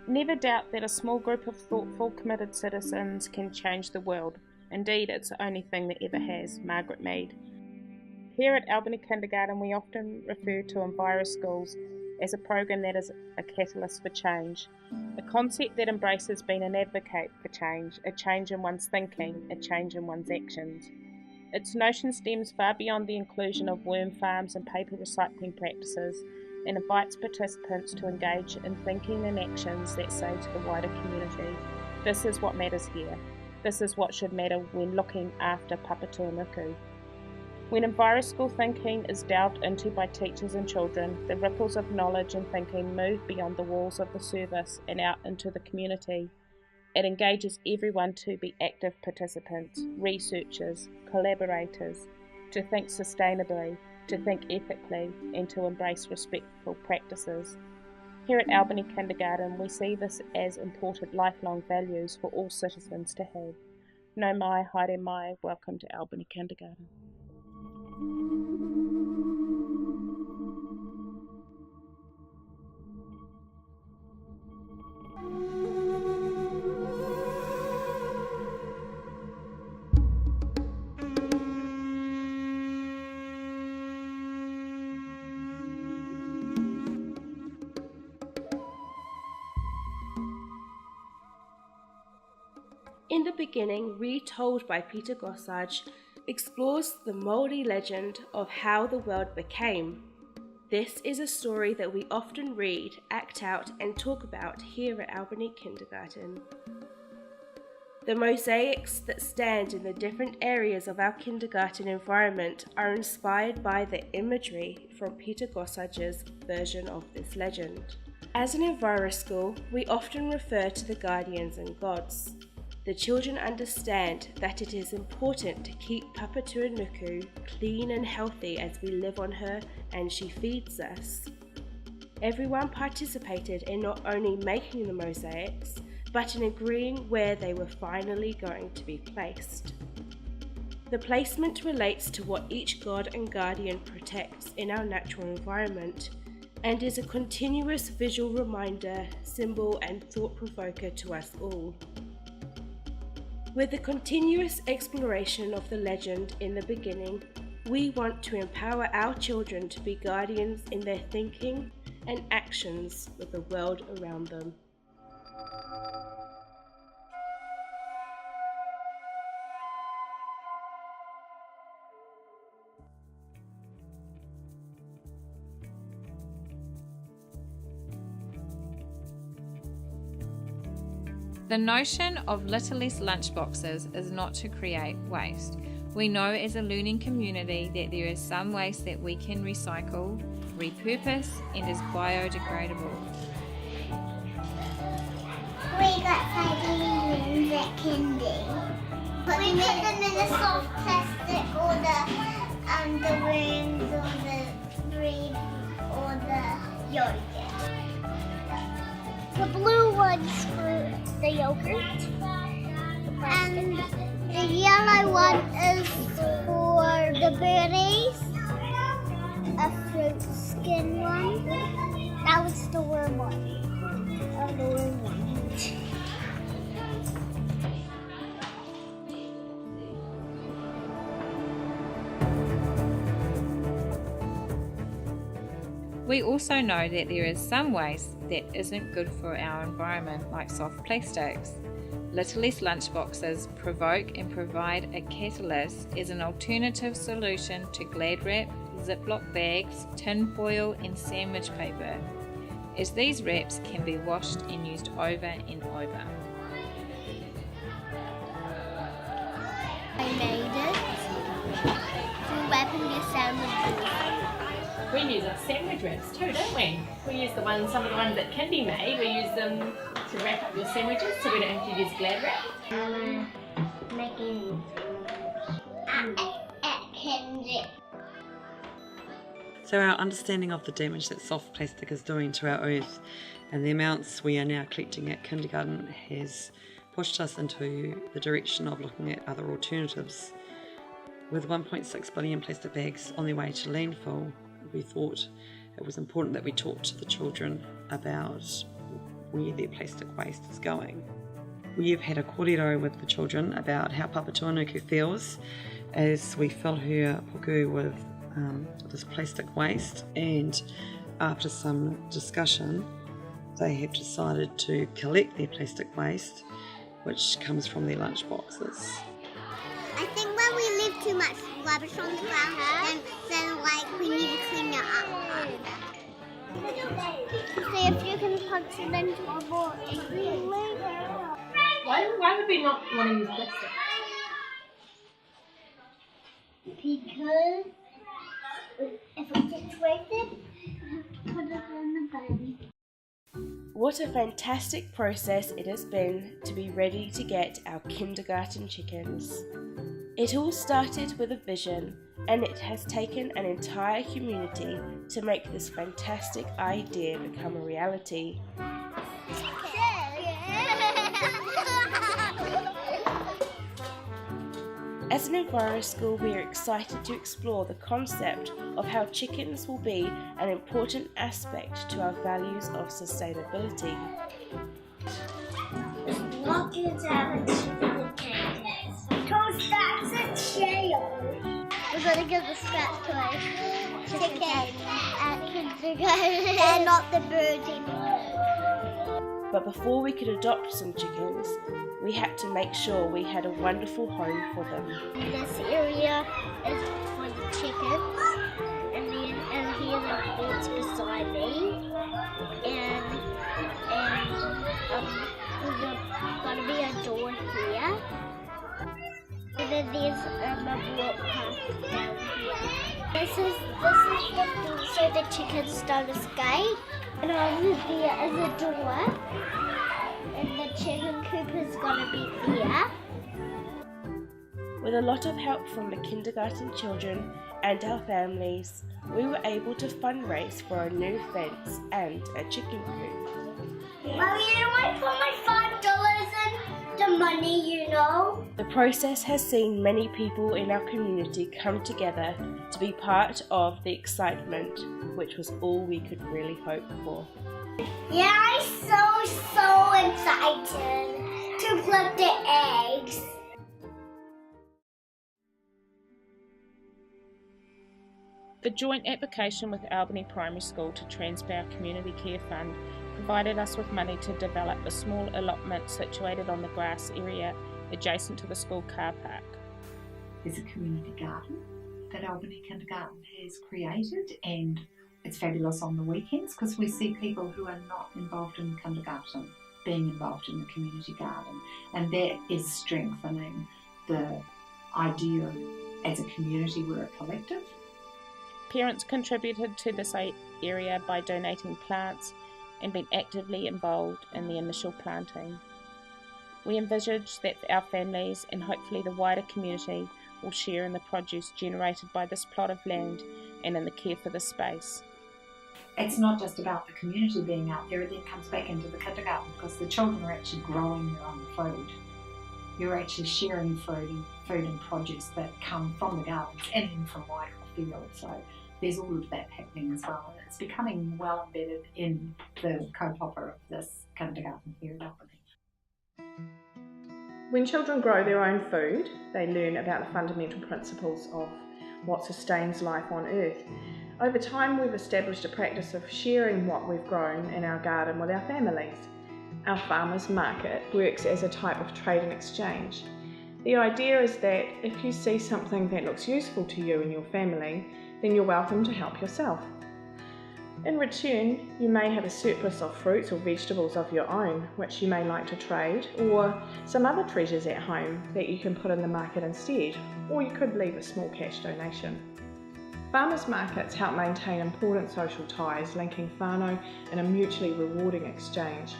Never doubt that a small group of thoughtful, committed citizens can change the world. Indeed, it's the only thing that ever has. Margaret Mead. Here at Albany Kindergarten, we often refer to Enviroschools as a program that is a catalyst for change, a concept that embraces being an advocate for change, a change in one's thinking, a change in one's actions. Its notion stems far beyond the inclusion of worm farms and paper recycling practices and invites participants to engage in thinking and actions that say to the wider community, this is what matters here. This is what should matter when looking after Papatūānuku. When Enviroschool thinking is delved into by teachers and children, the ripples of knowledge and thinking move beyond the walls of the service and out into the community. It engages everyone to be active participants, researchers, collaborators, to think sustainably, to think ethically, and to embrace respectful practices. Here at Albany Kindergarten, we see this as important lifelong values for all citizens to have. No mai, haere mai, welcome to Albany Kindergarten. In the Beginning, retold by Peter Gossage, explores the Māori legend of how the world became. This is a story that we often read, act out, and talk about here at Albany Kindergarten. The mosaics that stand in the different areas of our kindergarten environment are inspired by the imagery from Peter Gossage's version of this legend. As an Enviroschool, we often refer to the guardians and gods. The children understand that it is important to keep Papatūānuku clean and healthy as we live on her and she feeds us. Everyone participated in not only making the mosaics, but in agreeing where they were finally going to be placed. The placement relates to what each god and guardian protects in our natural environment and is a continuous visual reminder, symbol and thought provoker to us all. With the continuous exploration of the legend in the beginning, we want to empower our children to be guardians in their thinking and actions with the world around them. The notion of littlest lunchboxes is not to create waste. We know as a learning community that there is some waste that we can recycle, repurpose, and is biodegradable. We got sardines at Kindy. We put them in the soft plastic or the worms or the bread or the yogurt. The blue one's for the yogurt. And the yellow one is for the berries. A fruit skin one. That was the worm one. The worm one. We also know that there is some waste that isn't good for our environment, like soft plastics. Littlest lunchboxes provoke and provide a catalyst as an alternative solution to Glad wrap, Ziploc bags, tin foil and sandwich paper, as these wraps can be washed and used over and over. I made it for wrapping your sandwiches. We use our sandwich wraps too, don't we? We use some of the ones that can be made, we use them to wrap up your sandwiches so we don't have to use Glad wrap. Making at Kindy. So our understanding of the damage that soft plastic is doing to our earth and the amounts we are now collecting at kindergarten has pushed us into the direction of looking at other alternatives. With 1.6 billion plastic bags on their way to landfill, we thought it was important that we talk to the children about where their plastic waste is going. We've had a kōrero with the children about how Papatuanuku feels as we fill her puku with this plastic waste, and after some discussion they have decided to collect their plastic waste, which comes from their lunch boxes. I think when we leave too much rubbish on the ground, then like we need to clean it up. See if you can punch it into a ball later. Why would we not want to use plastic? Because if it gets wasted, put it in the bin. What a fantastic process it has been to be ready to get our kindergarten chickens. It all started with a vision, and it has taken an entire community to make this fantastic idea become a reality. As an Enviroschool, we are excited to explore the concept of how chickens will be an important aspect to our values of sustainability. Look at because that's a chair. We're going to give the scratch toys to chicken at kindergarten. They're not the birds anymore. But before we could adopt some chickens, we had to make sure we had a wonderful home for them. This area is for the chickens, and here are the birds beside me, and there's going to be a door here, and then there's a walk path down here. This is the door so the chickens don't escape, and over there is a door. And the chicken coop is going to be there. With a lot of help from the kindergarten children and our families, we were able to fundraise for a new fence and a chicken coop. Mommy, I put my $5 in the money, you know. The process has seen many people in our community come together to be part of the excitement, which was all we could really hope for. Yeah, I'm so excited to flip the eggs. The joint application with Albany Primary School to transfer our Community Care Fund provided us with money to develop a small allotment situated on the grass area adjacent to the school car park. There's a community garden that Albany Kindergarten has created, and it's fabulous on the weekends because we see people who are not involved in kindergarten being involved in the community garden, and that is strengthening the idea of as a community we're a collective. Parents contributed to this area by donating plants and being actively involved in the initial planting. We envisage that our families and hopefully the wider community will share in the produce generated by this plot of land and in the care for the space. It's not just about the community being out there, it then comes back into the kindergarten because the children are actually growing their own food. You're actually sharing food and produce that come from the gardens and then from wider fields. So there's all of that happening as well, and it's becoming well embedded in the kaupapa of this kindergarten here at Albany. When children grow their own food, they learn about the fundamental principles of what sustains life on Earth. Over time, we've established a practice of sharing what we've grown in our garden with our families. Our farmers market works as a type of trade and exchange. The idea is that if you see something that looks useful to you and your family, then you're welcome to help yourself. In return, you may have a surplus of fruits or vegetables of your own, which you may like to trade, or some other treasures at home that you can put in the market instead, or you could leave a small cash donation. Farmers markets help maintain important social ties, linking whānau in a mutually rewarding exchange.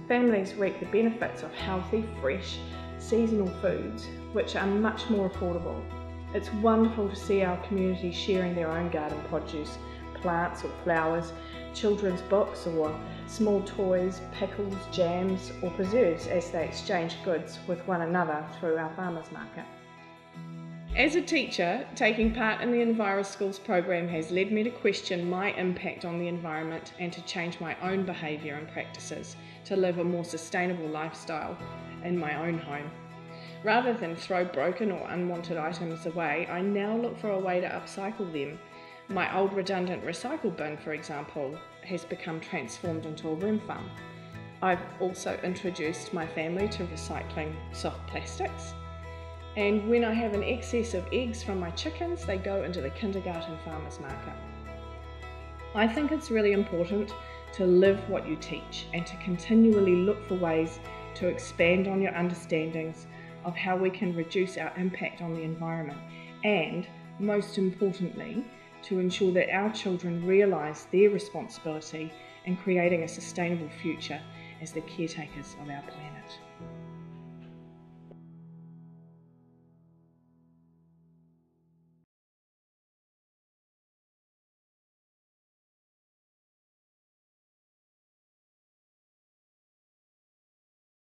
Families reap the benefits of healthy, fresh, seasonal foods, which are much more affordable. It's wonderful to see our community sharing their own garden produce, plants or flowers, children's books or small toys, pickles, jams or preserves as they exchange goods with one another through our farmers market. As a teacher, taking part in the Enviroschools program has led me to question my impact on the environment and to change my own behaviour and practices to live a more sustainable lifestyle in my own home. Rather than throw broken or unwanted items away, I now look for a way to upcycle them. My old redundant recycle bin, for example, has become transformed into a worm farm. I've also introduced my family to recycling soft plastics. And when I have an excess of eggs from my chickens, they go into the kindergarten farmers market. I think it's really important to live what you teach and to continually look for ways to expand on your understandings of how we can reduce our impact on the environment and, most importantly, to ensure that our children realise their responsibility in creating a sustainable future as the caretakers of our planet.